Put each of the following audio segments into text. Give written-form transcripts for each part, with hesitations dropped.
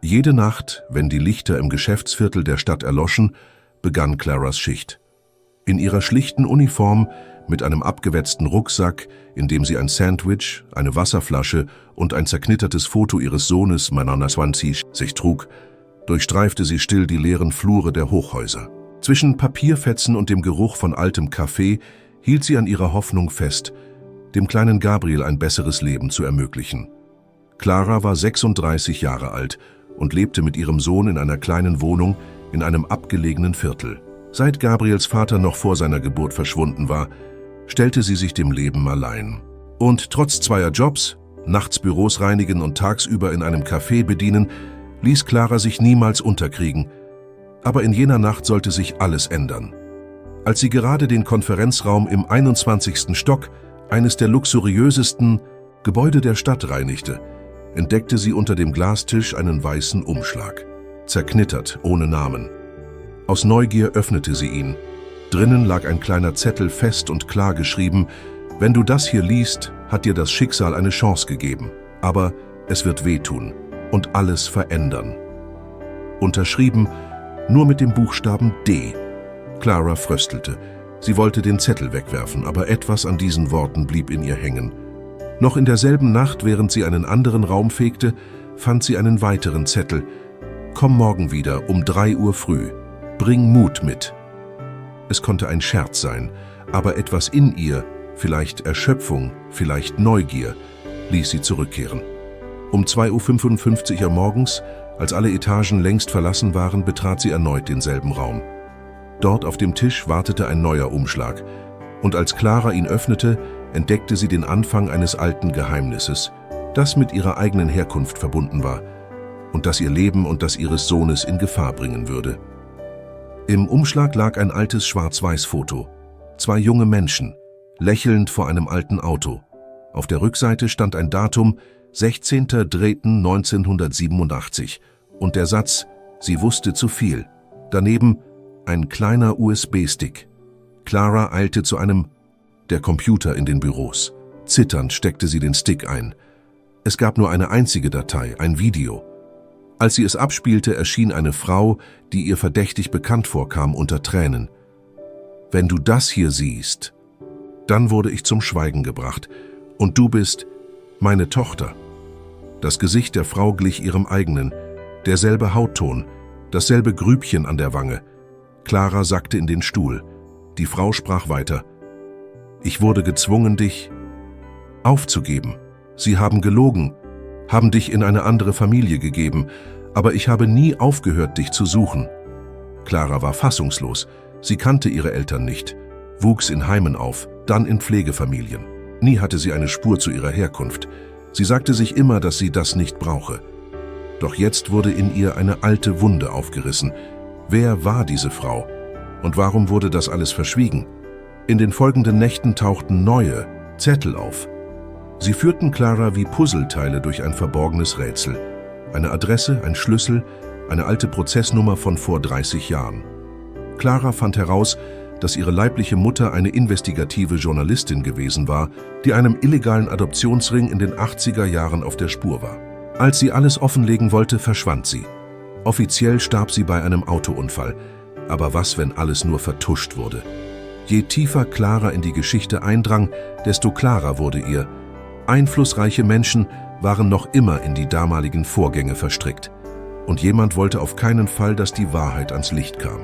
Jede Nacht, wenn die Lichter im Geschäftsviertel der Stadt erloschen, begann Claras Schicht. In ihrer schlichten Uniform, mit einem abgewetzten Rucksack, in dem sie ein Sandwich, eine Wasserflasche und ein zerknittertes Foto ihres Sohnes Manana Swansea sich trug, durchstreifte sie still die leeren Flure der Hochhäuser. Zwischen Papierfetzen und dem Geruch von altem Kaffee hielt sie an ihrer Hoffnung fest, dem kleinen Gabriel ein besseres Leben zu ermöglichen. Clara war 36 Jahre alt und lebte mit ihrem Sohn in einer kleinen Wohnung in einem abgelegenen Viertel. Seit Gabriels Vater noch vor seiner Geburt verschwunden war, stellte sie sich dem Leben allein. Und trotz zweier Jobs, nachts Büros reinigen und tagsüber in einem Café bedienen, ließ Clara sich niemals unterkriegen. Aber in jener Nacht sollte sich alles ändern. Als sie gerade den Konferenzraum im 21. Stock, eines der luxuriösesten Gebäude der Stadt, reinigte, entdeckte sie unter dem Glastisch einen weißen Umschlag, zerknittert, ohne Namen. Aus Neugier öffnete sie ihn. Drinnen lag ein kleiner Zettel, fest und klar geschrieben: »Wenn du das hier liest, hat dir das Schicksal eine Chance gegeben. Aber es wird wehtun und alles verändern.« Unterschrieben nur mit dem Buchstaben D. Clara fröstelte. Sie wollte den Zettel wegwerfen, aber etwas an diesen Worten blieb in ihr hängen. Noch in derselben Nacht, während sie einen anderen Raum fegte, fand sie einen weiteren Zettel. »Komm morgen wieder um 3 Uhr früh. Bring Mut mit.« Es konnte ein Scherz sein, aber etwas in ihr, vielleicht Erschöpfung, vielleicht Neugier, ließ sie zurückkehren. Um 2:55 Uhr morgens, als alle Etagen längst verlassen waren, betrat sie erneut denselben Raum. Dort auf dem Tisch wartete ein neuer Umschlag, und als Clara ihn öffnete, entdeckte sie den Anfang eines alten Geheimnisses, das mit ihrer eigenen Herkunft verbunden war und das ihr Leben und das ihres Sohnes in Gefahr bringen würde. Im Umschlag lag ein altes Schwarz-Weiß-Foto. 2 junge Menschen, lächelnd vor einem alten Auto. Auf der Rückseite stand ein Datum, 16.03.1987, und der Satz: »Sie wusste zu viel.« Daneben ein kleiner USB-Stick. Clara eilte zu einem der Computer in den Büros. Zitternd steckte sie den Stick ein. Es gab nur eine einzige Datei, ein Video. Als sie es abspielte, erschien eine Frau, die ihr verdächtig bekannt vorkam, unter Tränen. »Wenn du das hier siehst, dann wurde ich zum Schweigen gebracht. Und du bist meine Tochter.« Das Gesicht der Frau glich ihrem eigenen, derselbe Hautton, dasselbe Grübchen an der Wange. Clara sackte in den Stuhl. Die Frau sprach weiter. »Ich wurde gezwungen, dich aufzugeben. Sie haben gelogen, haben dich in eine andere Familie gegeben, aber ich habe nie aufgehört, dich zu suchen.« Clara war fassungslos. Sie kannte ihre Eltern nicht, wuchs in Heimen auf, dann in Pflegefamilien. Nie hatte sie eine Spur zu ihrer Herkunft. Sie sagte sich immer, dass sie das nicht brauche. Doch jetzt wurde in ihr eine alte Wunde aufgerissen. Wer war diese Frau? Und warum wurde das alles verschwiegen? In den folgenden Nächten tauchten neue Zettel auf. Sie führten Clara wie Puzzleteile durch ein verborgenes Rätsel. Eine Adresse, ein Schlüssel, eine alte Prozessnummer von vor 30 Jahren. Clara fand heraus, dass ihre leibliche Mutter eine investigative Journalistin gewesen war, die einem illegalen Adoptionsring in den 80er Jahren auf der Spur war. Als sie alles offenlegen wollte, verschwand sie. Offiziell starb sie bei einem Autounfall. Aber was, wenn alles nur vertuscht wurde? Je tiefer Clara in die Geschichte eindrang, desto klarer wurde ihr: einflussreiche Menschen waren noch immer in die damaligen Vorgänge verstrickt. Und jemand wollte auf keinen Fall, dass die Wahrheit ans Licht kam.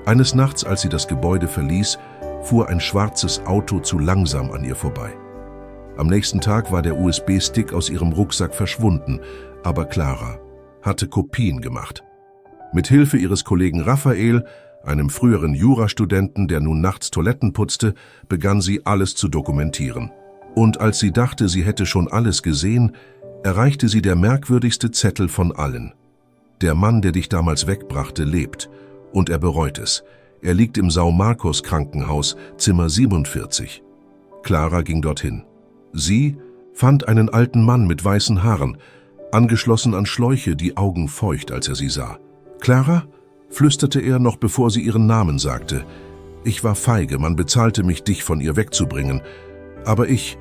Eines Nachts, als sie das Gebäude verließ, fuhr ein schwarzes Auto zu langsam an ihr vorbei. Am nächsten Tag war der USB-Stick aus ihrem Rucksack verschwunden, aber Clara hatte Kopien gemacht. Mit Hilfe ihres Kollegen Raphael, einem früheren Jurastudenten, der nun nachts Toiletten putzte, begann sie alles zu dokumentieren. Und als sie dachte, sie hätte schon alles gesehen, erreichte sie der merkwürdigste Zettel von allen. Der Mann, der dich damals wegbrachte, lebt. Und er bereut es. Er liegt im São Marcos Krankenhaus, Zimmer 47. Clara ging dorthin. Sie fand einen alten Mann mit weißen Haaren, angeschlossen an Schläuche, die Augen feucht, als er sie sah. »Clara?« flüsterte er, noch bevor sie ihren Namen sagte. »Ich war feige, man bezahlte mich, dich von ihr wegzubringen. Aber ich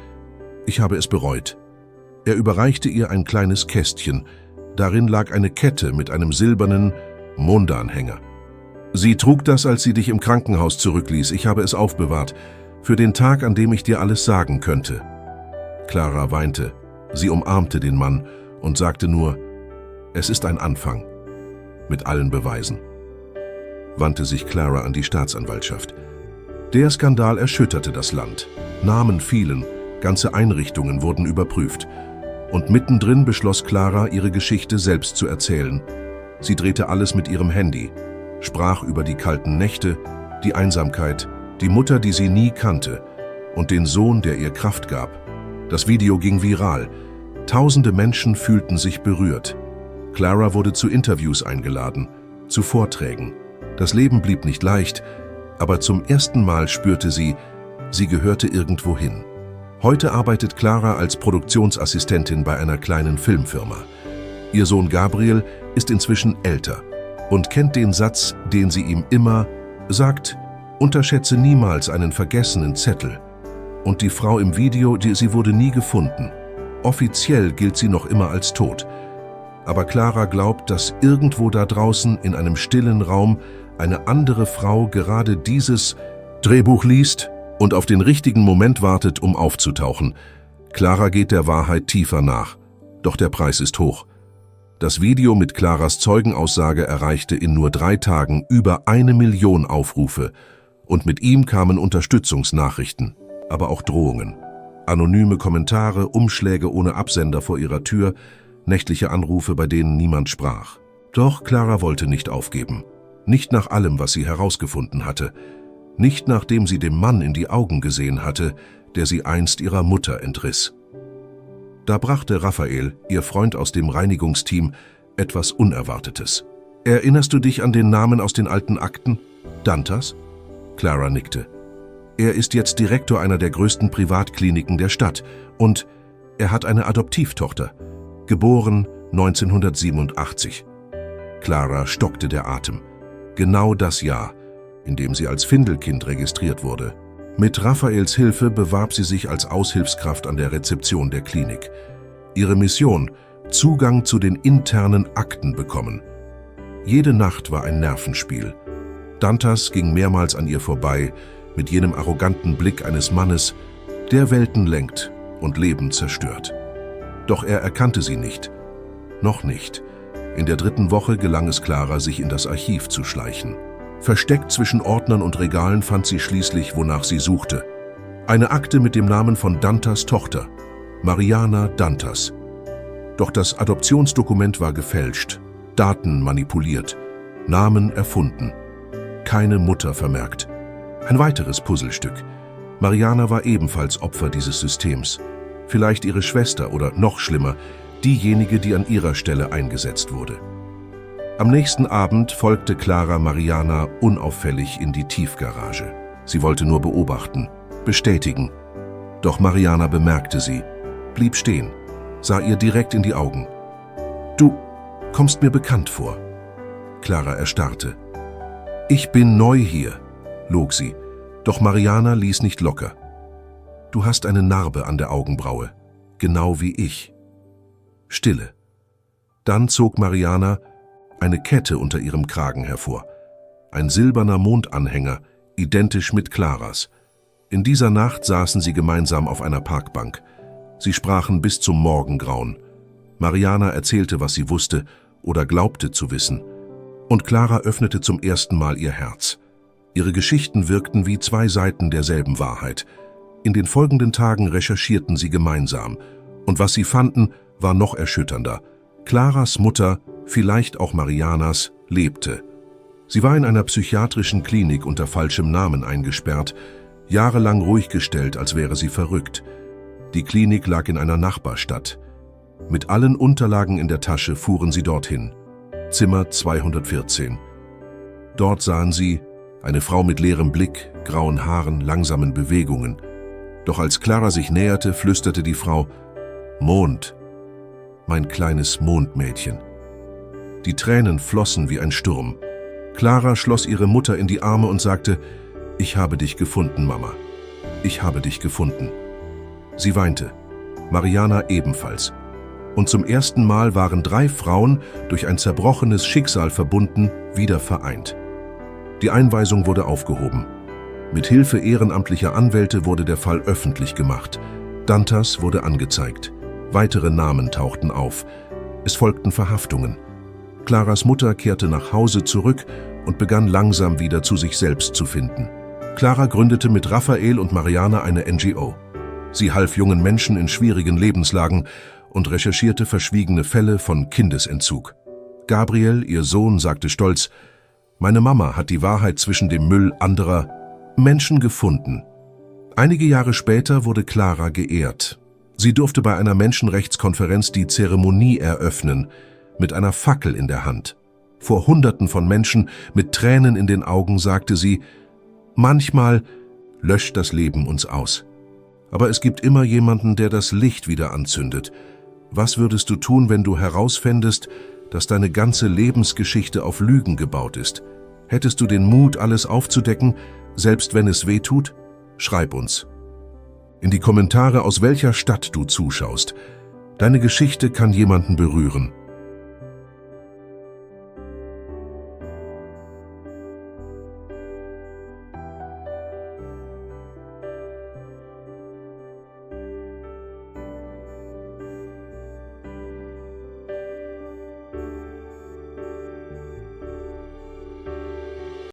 habe es bereut.« Er überreichte ihr ein kleines Kästchen. Darin lag eine Kette mit einem silbernen Mondanhänger. »Sie trug das, als sie dich im Krankenhaus zurückließ. Ich habe es aufbewahrt, für den Tag, an dem ich dir alles sagen könnte.« Clara weinte. Sie umarmte den Mann und sagte nur, »Es ist ein Anfang. Mit allen Beweisen.« Wandte sich Clara an die Staatsanwaltschaft. Der Skandal erschütterte das Land. Namen fielen, ganze Einrichtungen wurden überprüft. Und mittendrin beschloss Clara, ihre Geschichte selbst zu erzählen. Sie drehte alles mit ihrem Handy, sprach über die kalten Nächte, die Einsamkeit, die Mutter, die sie nie kannte, und den Sohn, der ihr Kraft gab. Das Video ging viral. Tausende Menschen fühlten sich berührt. Clara wurde zu Interviews eingeladen, zu Vorträgen. Das Leben blieb nicht leicht, aber zum ersten Mal spürte sie, sie gehörte irgendwo hin. Heute arbeitet Clara als Produktionsassistentin bei einer kleinen Filmfirma. Ihr Sohn Gabriel ist inzwischen älter und kennt den Satz, den sie ihm immer sagt: Unterschätze niemals einen vergessenen Zettel. Und die Frau im Video, sie wurde nie gefunden. Offiziell gilt sie noch immer als tot. Aber Clara glaubt, dass irgendwo da draußen in einem stillen Raum eine andere Frau gerade dieses Drehbuch liest und auf den richtigen Moment wartet, um aufzutauchen. Clara geht der Wahrheit tiefer nach. Doch der Preis ist hoch. Das Video mit Claras Zeugenaussage erreichte in nur 3 Tagen über 1 Million Aufrufe. Und mit ihm kamen Unterstützungsnachrichten, aber auch Drohungen. Anonyme Kommentare, Umschläge ohne Absender vor ihrer Tür, nächtliche Anrufe, bei denen niemand sprach. Doch Clara wollte nicht aufgeben. Nicht nach allem, was sie herausgefunden hatte. Nicht nachdem sie dem Mann in die Augen gesehen hatte, der sie einst ihrer Mutter entriss. Da brachte Raphael, ihr Freund aus dem Reinigungsteam, etwas Unerwartetes. »Erinnerst du dich an den Namen aus den alten Akten? Dantas?« Clara nickte. »Er ist jetzt Direktor einer der größten Privatkliniken der Stadt und er hat eine Adoptivtochter, geboren 1987. Clara stockte der Atem. Genau das Jahr, in dem sie als Findelkind registriert wurde. Mit Raphaels Hilfe bewarb sie sich als Aushilfskraft an der Rezeption der Klinik. Ihre Mission: Zugang zu den internen Akten bekommen. Jede Nacht war ein Nervenspiel. Dantas ging mehrmals an ihr vorbei, mit jenem arroganten Blick eines Mannes, der Welten lenkt und Leben zerstört. Doch er erkannte sie nicht. Noch nicht. In der 3. Woche gelang es Clara, sich in das Archiv zu schleichen. Versteckt zwischen Ordnern und Regalen fand sie schließlich, wonach sie suchte. Eine Akte mit dem Namen von Dantas Tochter, Mariana Dantas. Doch das Adoptionsdokument war gefälscht, Daten manipuliert, Namen erfunden. Keine Mutter vermerkt. Ein weiteres Puzzlestück. Mariana war ebenfalls Opfer dieses Systems. Vielleicht ihre Schwester oder noch schlimmer, diejenige, die an ihrer Stelle eingesetzt wurde. Am nächsten Abend folgte Clara Mariana unauffällig in die Tiefgarage. Sie wollte nur beobachten, bestätigen. Doch Mariana bemerkte sie, blieb stehen, sah ihr direkt in die Augen. »Du kommst mir bekannt vor.« Clara erstarrte. »Ich bin neu hier«, log sie, doch Mariana ließ nicht locker. »Du hast eine Narbe an der Augenbraue, genau wie ich.« Stille. Dann zog Mariana eine Kette unter ihrem Kragen hervor. Ein silberner Mondanhänger, identisch mit Claras. In dieser Nacht saßen sie gemeinsam auf einer Parkbank. Sie sprachen bis zum Morgengrauen. Mariana erzählte, was sie wusste oder glaubte zu wissen. Und Clara öffnete zum ersten Mal ihr Herz. Ihre Geschichten wirkten wie 2 Seiten derselben Wahrheit. In den folgenden Tagen recherchierten sie gemeinsam. Und was sie fanden, war noch erschütternder. Claras Mutter, vielleicht auch Marianas, lebte. Sie war in einer psychiatrischen Klinik unter falschem Namen eingesperrt, jahrelang ruhig gestellt, als wäre sie verrückt. Die Klinik lag in einer Nachbarstadt. Mit allen Unterlagen in der Tasche fuhren sie dorthin. Zimmer 214. Dort sahen sie eine Frau mit leerem Blick, grauen Haaren, langsamen Bewegungen. Doch als Clara sich näherte, flüsterte die Frau: »Mond, mein kleines Mondmädchen.« Die Tränen flossen wie ein Sturm. Clara schloss ihre Mutter in die Arme und sagte: »Ich habe dich gefunden, Mama. Ich habe dich gefunden.« Sie weinte. Mariana ebenfalls. Und zum ersten Mal waren 3 Frauen, durch ein zerbrochenes Schicksal verbunden, wieder vereint. Die Einweisung wurde aufgehoben. Mit Hilfe ehrenamtlicher Anwälte wurde der Fall öffentlich gemacht. Dantas wurde angezeigt. Weitere Namen tauchten auf. Es folgten Verhaftungen. Claras Mutter kehrte nach Hause zurück und begann langsam wieder zu sich selbst zu finden. Clara gründete mit Raphael und Mariana eine NGO. Sie half jungen Menschen in schwierigen Lebenslagen und recherchierte verschwiegene Fälle von Kindesentzug. Gabriel, ihr Sohn, sagte stolz: „Meine Mama hat die Wahrheit zwischen dem Müll anderer Menschen gefunden." Einige Jahre später wurde Clara geehrt. Sie durfte bei einer Menschenrechtskonferenz die Zeremonie eröffnen, mit einer Fackel in der Hand. Vor Hunderten von Menschen mit Tränen in den Augen sagte sie: „Manchmal löscht das Leben uns aus. Aber es gibt immer jemanden, der das Licht wieder anzündet. Was würdest du tun, wenn du herausfändest, dass deine ganze Lebensgeschichte auf Lügen gebaut ist? Hättest du den Mut, alles aufzudecken, selbst wenn es weh tut? Schreib uns." In die Kommentare, aus welcher Stadt du zuschaust. Deine Geschichte kann jemanden berühren.